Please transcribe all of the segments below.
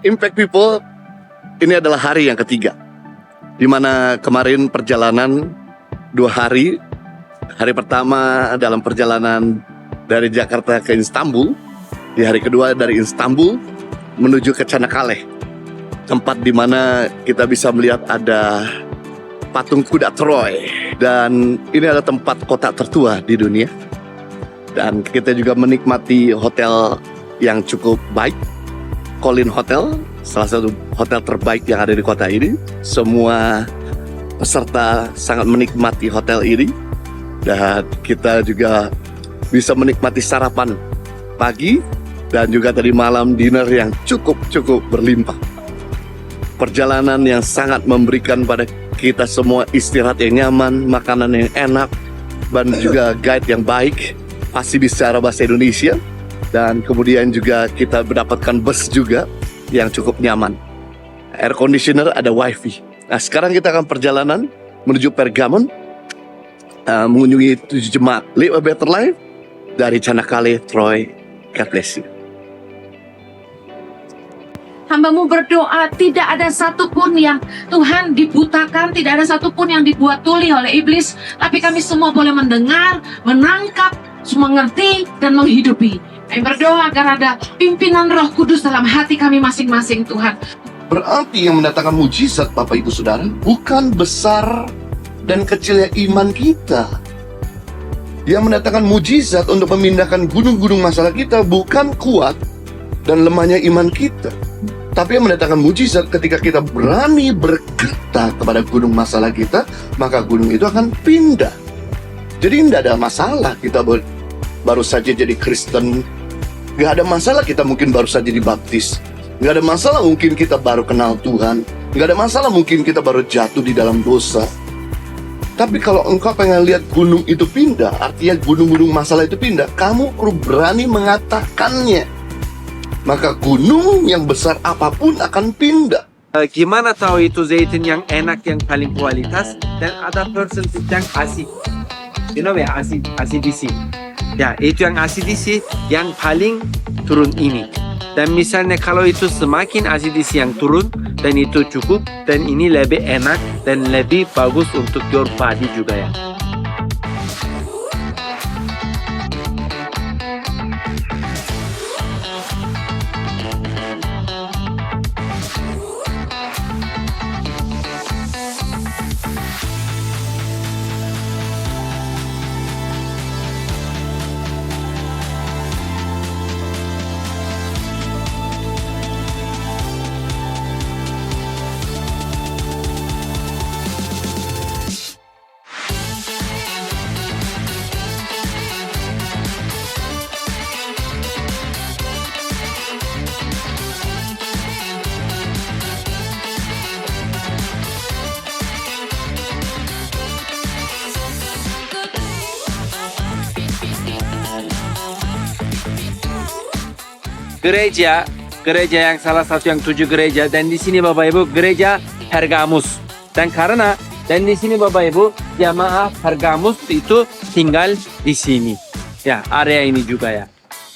Impact People, ini adalah hari yang ketiga, di mana kemarin perjalanan 2 hari. Hari pertama dalam perjalanan dari Jakarta ke Istanbul. Di hari kedua dari Istanbul menuju ke Çanakkale, tempat di mana kita bisa melihat ada patung kuda Troy. Dan ini adalah tempat kota tertua di dunia. Dan kita juga menikmati hotel yang cukup baik, Colin Hotel, salah satu hotel terbaik yang ada di kota ini. Semua peserta sangat menikmati hotel ini. Dan kita juga bisa menikmati sarapan pagi dan juga tadi malam dinner yang cukup berlimpah. Perjalanan yang sangat memberikan pada kita semua istirahat yang nyaman, makanan yang enak, dan juga guide yang baik, pasti bicara bahasa Indonesia. Dan kemudian juga kita mendapatkan bus juga yang cukup nyaman. Air conditioner, ada wifi. Nah, sekarang kita akan perjalanan menuju Pergamon, mengunjungi 7 jemaat Live a Better Life dari Çanakkale, Troy. God bless you. Hambamu berdoa, tidak ada satupun yang Tuhan dibutakan, tidak ada satupun yang dibuat tuli oleh iblis, tapi kami semua boleh mendengar, menangkap, mengerti, dan menghidupi. Kami berdoa agar ada pimpinan Roh Kudus dalam hati kami masing-masing, Tuhan. Berarti yang mendatangkan mujizat, Bapak Ibu Saudara, bukan besar dan kecilnya iman kita. Yang mendatangkan mujizat untuk memindahkan gunung-gunung masalah kita bukan kuat dan lemahnya iman kita, tapi yang mendatangkan mujizat ketika kita berani berkata kepada gunung masalah kita, maka gunung itu akan pindah. Jadi tidak ada masalah kita baru saja jadi Kristen. Gak ada masalah kita mungkin baru saja dibaptis. Gak ada masalah mungkin kita baru kenal Tuhan. Gak ada masalah mungkin kita baru jatuh di dalam dosa. Tapi kalau engkau pengen lihat gunung itu pindah, artinya gunung-gunung masalah itu pindah, kamu perlu berani mengatakannya. Maka gunung yang besar apapun akan pindah. Gimana tahu itu zeytin yang enak, yang paling kualitas, dan ada persentage yang asid. You know ya, acidity. Ya, itu yang acidity yang paling turun ini. Dan misalnya kalau itu semakin acidity yang turun, dan itu cukup, dan ini lebih enak, dan lebih bagus untuk your body juga ya. Gereja yang salah satu yang 7 gereja, dan di sini Bapak Ibu gereja Pergamus. Dan karena dan di sini Bapak Ibu jamaah Pergamus itu tinggal di sini. Ya, area ini juga ya.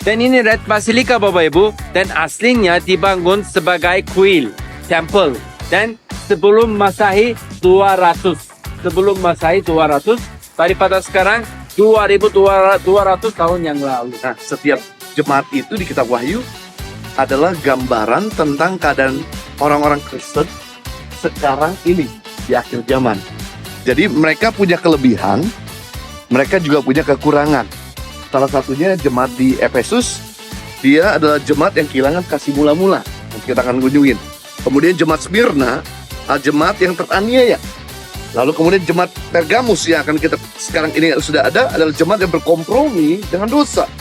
Dan ini Red Basilica Bapak Ibu, dan aslinya dibangun sebagai kuil, temple. Dan sebelum Masehi 200. Sebelum Masehi 200, daripada sekarang 2200 tahun yang lalu. Nah, setiap jemaat itu di kitab Wahyu adalah gambaran tentang keadaan orang-orang Kristen sekarang ini di akhir zaman. Jadi mereka punya kelebihan, mereka juga punya kekurangan. Salah satunya jemaat di Efesus, dia adalah jemaat yang kehilangan kasih mula-mula. Kita akan kunjungin. Kemudian jemaat Smyrna, jemaat yang teraniaya. Lalu kemudian jemaat Pergamus yang akan kita sekarang ini sudah ada adalah jemaat yang berkompromi dengan dosa.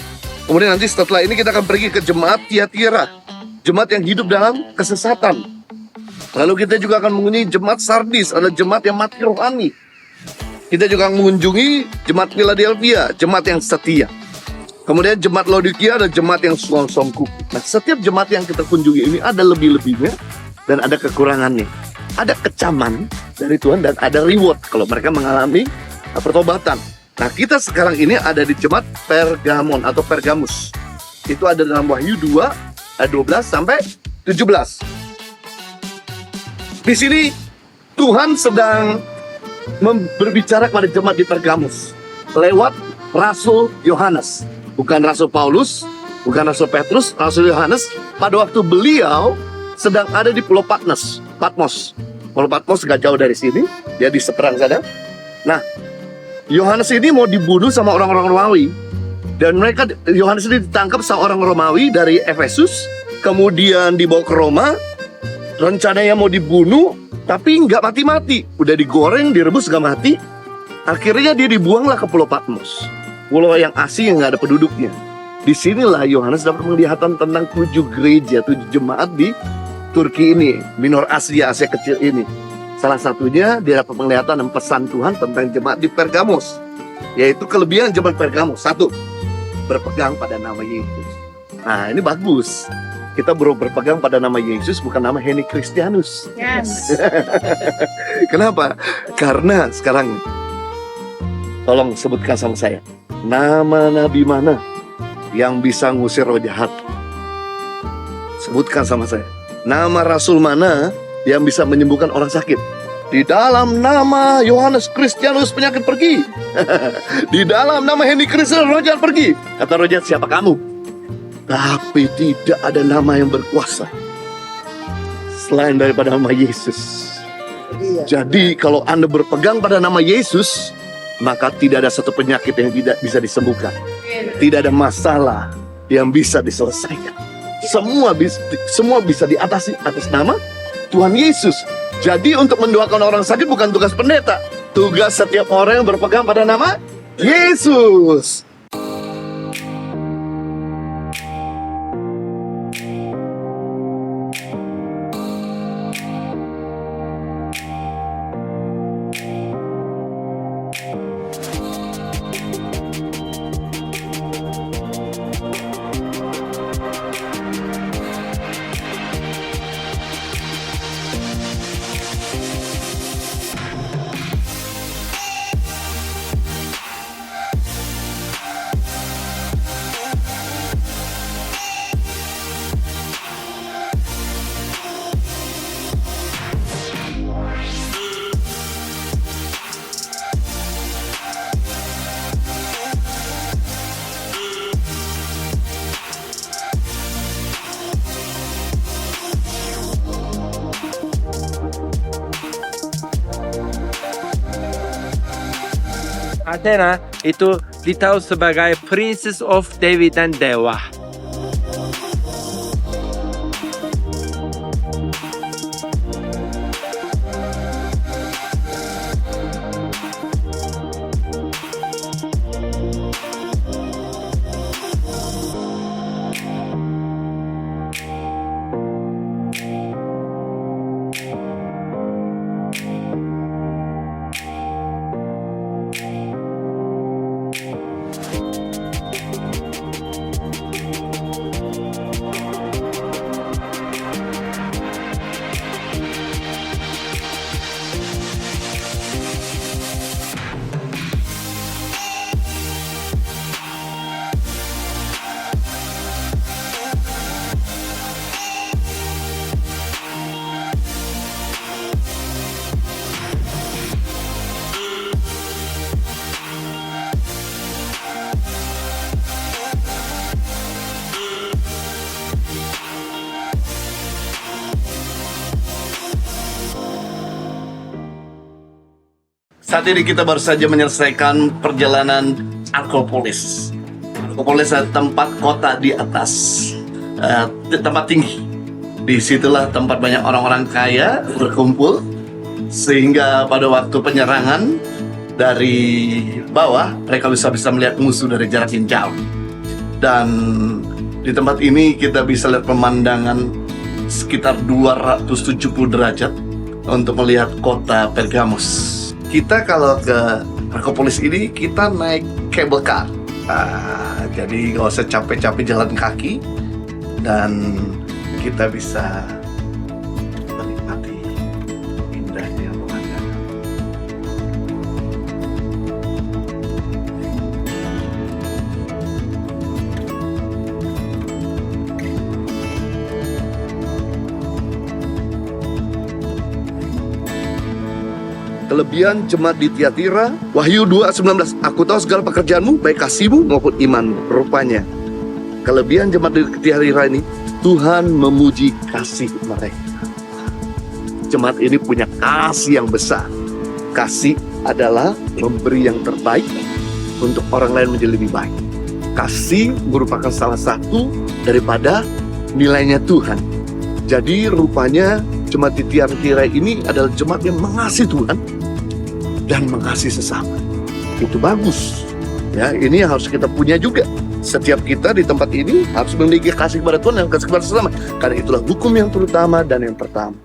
Kemudian nanti setelah ini kita akan pergi ke jemaat Tiatira, jemaat yang hidup dalam kesesatan. Lalu kita juga akan mengunjungi jemaat Sardis, adalah jemaat yang mati rohani. Kita juga akan mengunjungi jemaat Philadelphia, jemaat yang setia. Kemudian jemaat Laodikia adalah jemaat yang songkuk. Nah, setiap jemaat yang kita kunjungi ini ada lebih-lebihnya dan ada kekurangannya. Ada kecaman dari Tuhan dan ada reward kalau mereka mengalami pertobatan. Nah, kita sekarang ini ada di jemaat Pergamon atau Pergamus. Itu ada dalam Wahyu 2 ayat 12 sampai 17. Di sini Tuhan sedang berbicara kepada jemaat di Pergamus lewat Rasul Yohanes, bukan Rasul Paulus, bukan Rasul Petrus, Rasul Yohanes. Pada waktu beliau sedang ada di Pulau Patmos. Pulau Patmos gak jauh dari sini, dia di seberang sana. Nah, Yohanes ini mau dibunuh sama orang-orang Romawi. Dan Yohanes ini ditangkap sama orang Romawi dari Efesus, kemudian dibawa ke Roma. Rencananya mau dibunuh, tapi nggak mati-mati. Udah digoreng, direbus nggak mati. Akhirnya dia dibuanglah ke Pulau Patmos, pulau yang asing yang nggak ada penduduknya. Disinilah Yohanes dapat penglihatan tentang 7 gereja, 7 jemaat di Turki ini, Minor Asia, Asia kecil ini. Salah satunya dia dapat penglihatan dan pesan Tuhan tentang jemaat di Pergamos, yaitu kelebihan jemaat Pergamos. 1, berpegang pada nama Yesus. Nah, ini bagus. Kita berpegang pada nama Yesus, bukan nama Henry Christianus. Yes. Kenapa? Karena sekarang, tolong sebutkan sama saya, nama nabi mana yang bisa ngusir roh jahat? Sebutkan sama saya. Nama rasul mana yang bisa menyembuhkan orang sakit? Di dalam nama Yohanes Christianus penyakit pergi. Di dalam nama Henry Christianus roh jahat pergi. Kata roh jahat, siapa kamu? Tapi tidak ada nama yang berkuasa selain daripada nama Yesus. Jadi kalau Anda berpegang pada nama Yesus, maka tidak ada satu penyakit yang tidak bisa disembuhkan. Tidak ada masalah yang bisa diselesaikan. Semua bisa diatasi atas nama Tuhan Yesus. Jadi untuk mendoakan orang sakit bukan tugas pendeta. Tugas setiap orang yang berpegang pada nama Yesus. Athena itu ditahu sebagai Princess of Dewi dan Dewa. Saat ini kita baru saja menyelesaikan perjalanan Akropolis. Akropolis adalah tempat kota di atas, tempat tinggi. Disitulah tempat banyak orang-orang kaya berkumpul, sehingga pada waktu penyerangan dari bawah mereka bisa melihat musuh dari jarak yang jauh. Dan di tempat ini kita bisa lihat pemandangan sekitar 270 derajat untuk melihat kota Pergamus. Kita kalau ke Akropolis ini kita naik cable car. Jadi nggak usah capek-capek jalan kaki dan kita bisa menikmati indahnya pemandangan. Kelebihan jemaat di Tiatira, Wahyu 2:19. Aku tahu segala pekerjaanmu, baik kasihmu maupun imanmu. Rupanya, kelebihan jemaat di Tiatira ini, Tuhan memuji kasih mereka. Jemaat ini punya kasih yang besar. Kasih adalah memberi yang terbaik untuk orang lain menjadi lebih baik. Kasih merupakan salah satu daripada nilainya Tuhan. Jadi rupanya jemaat di Tiatira ini adalah jemaat yang mengasihi Tuhan dan mengasihi sesama. Itu bagus. Ya, ini yang harus kita punya juga. Setiap kita di tempat ini harus memiliki kasih kepada Tuhan dan kasih kepada sesama. Karena itulah hukum yang terutama dan yang pertama.